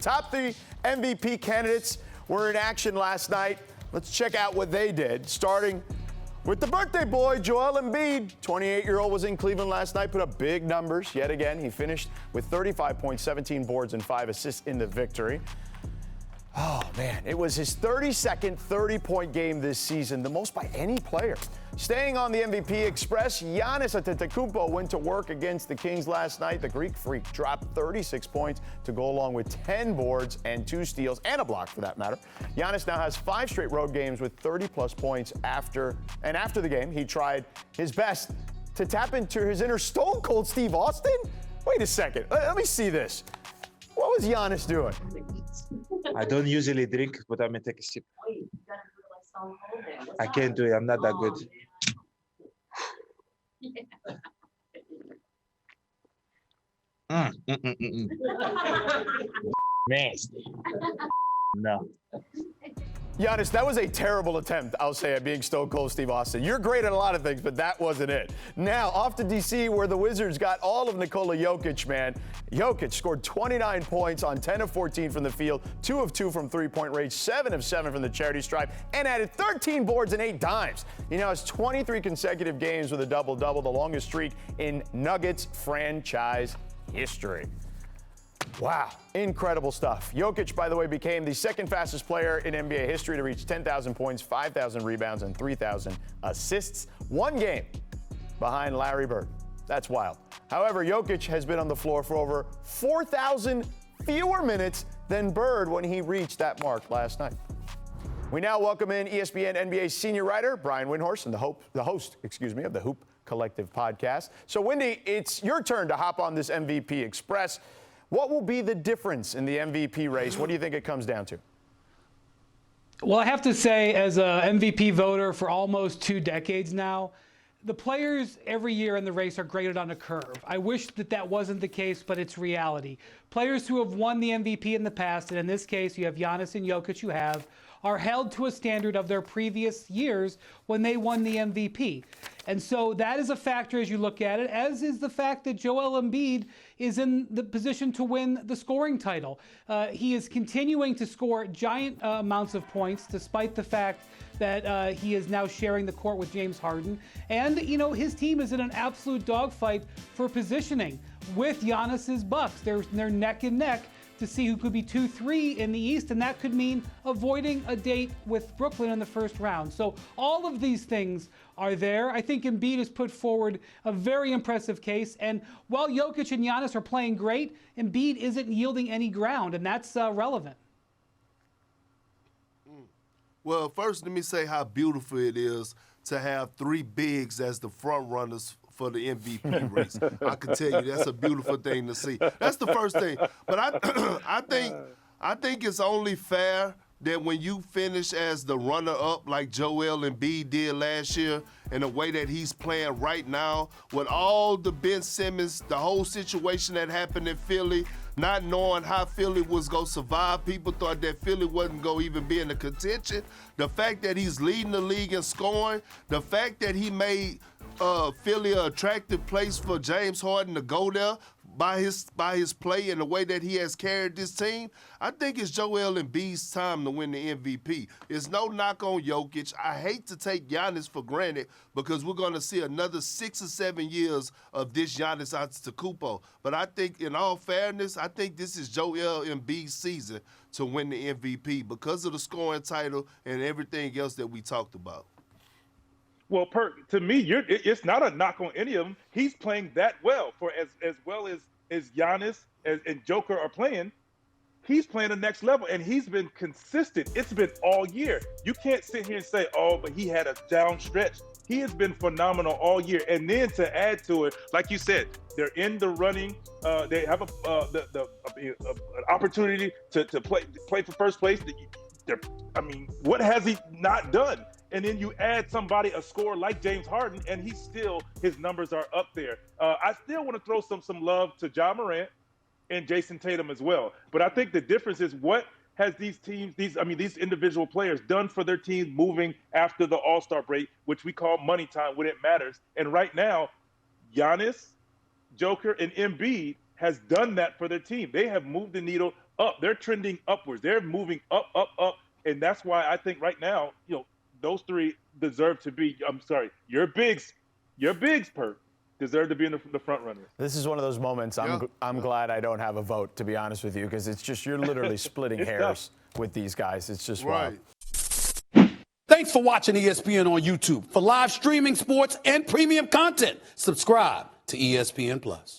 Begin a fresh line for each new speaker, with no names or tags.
Top three MVP candidates were in action last night. Let's check out what they did, starting with the birthday boy, Joel Embiid. 28-year-old was in Cleveland last night, put up big numbers yet again. He finished with 35 points, 17 boards, and 5 assists in the victory. Oh, man, it was his 32nd 30-point game this season, the most by any player. Staying on the MVP Express, Giannis Antetokounmpo went to work against the Kings last night. The Greek freak dropped 36 points to go along with 10 boards and 2 steals, and a block for that matter. Giannis now has 5 straight road games with 30-plus points after the game. He tried his best to tap into his inner Stone Cold Steve Austin. Wait a second. Let me see this. What was Giannis doing?
I don't usually drink, but I'm gonna take a sip. I can't do it. I'm not that good. Nasty. No.
Giannis, that was a terrible attempt, I'll say, at being Stone Cold Steve Austin. You're great at a lot of things, but that wasn't it. Now, off to D.C., where the Wizards got all of Nikola Jokic, man. Jokic scored 29 points on 10 of 14 from the field, 2 of 2 from three-point range, 7 of 7 from the charity stripe, and added 13 boards and 8 dimes. He now has 23 consecutive games with a double-double, the longest streak in Nuggets franchise history. Wow, incredible stuff. Jokic, by the way, became the second fastest player in NBA history to reach 10,000 points, 5,000 rebounds, and 3,000 assists. 1 game behind Larry Bird. That's wild. However, Jokic has been on the floor for over 4,000 fewer minutes than Bird when he reached that mark last night. We now welcome in ESPN NBA senior writer Brian Windhorst and the host of the Hoop Collective podcast. So, Wendy, it's your turn to hop on this MVP Express. What will be the difference in the MVP race? What do you think it comes down to?
Well, I have to say, as an MVP voter for almost 2 decades now, the players every year in the race are graded on a curve. I wish that wasn't the case, but it's reality. Players who have won the MVP in the past, and in this case, you have Giannis and Jokic are held to a standard of their previous years when they won the MVP. And so that is a factor as you look at it, as is the fact that Joel Embiid is in the position to win the scoring title. He is continuing to score giant amounts of points, despite the fact that he is now sharing the court with James Harden. And, his team is in an absolute dogfight for positioning with Giannis's Bucks. They're neck and neck to see who could be 2-3 in the East, and that could mean avoiding a date with Brooklyn in the first round. So all of these things are there. I think Embiid has put forward a very impressive case, and while Jokic and Giannis are playing great, Embiid isn't yielding any ground, and that's relevant.
Well, first let me say how beautiful it is to have 3 bigs as the front runners for the MVP race. I can tell you that's a beautiful thing to see. That's the first thing. But I think it's only fair that when you finish as the runner-up like Joel Embiid did last year, in the way that he's playing right now, with all the Ben Simmons, the whole situation that happened in Philly, not knowing how Philly was going to survive. People thought that Philly wasn't going to even be in the contention. The fact that he's leading the league in scoring, the fact that he made Philly an attractive place for James Harden to go there by his play and the way that he has carried this team, I think it's Joel Embiid's time to win the MVP. It's no knock on Jokic. I hate to take Giannis for granted because we're going to see another 6 or 7 years of this Giannis Antetokounmpo. But I think, in all fairness, I think this is Joel Embiid's season to win the MVP because of the scoring title and everything else that we talked about.
Well, Perk, to me, it's not a knock on any of them. He's playing that well for as well as Giannis and Joker are playing. He's playing the next level, and he's been consistent. It's been all year. You can't sit here and say, oh, but he had a down stretch. He has been phenomenal all year. And then to add to it, like you said, they're in the running. They have an opportunity to play for first place. What has he not done? And then you add somebody, a scorer like James Harden, and his numbers are up there. I still want to throw some love to Ja Morant and Jason Tatum as well. But I think the difference is what has these individual players done for their teams moving after the All-Star break, which we call money time when it matters. And right now, Giannis, Joker, and Embiid has done that for their team. They have moved the needle up. They're trending upwards. They're moving up, and that's why I think right now, those three deserve to be. I'm sorry, your bigs, Perk, deserve to be in the front runners.
This is one of those moments I'm glad I don't have a vote, to be honest with you, because it's just you're literally splitting hairs with these guys. It's just wild.
Thanks for watching ESPN on YouTube. For live streaming, sports, and premium content, subscribe to ESPN+.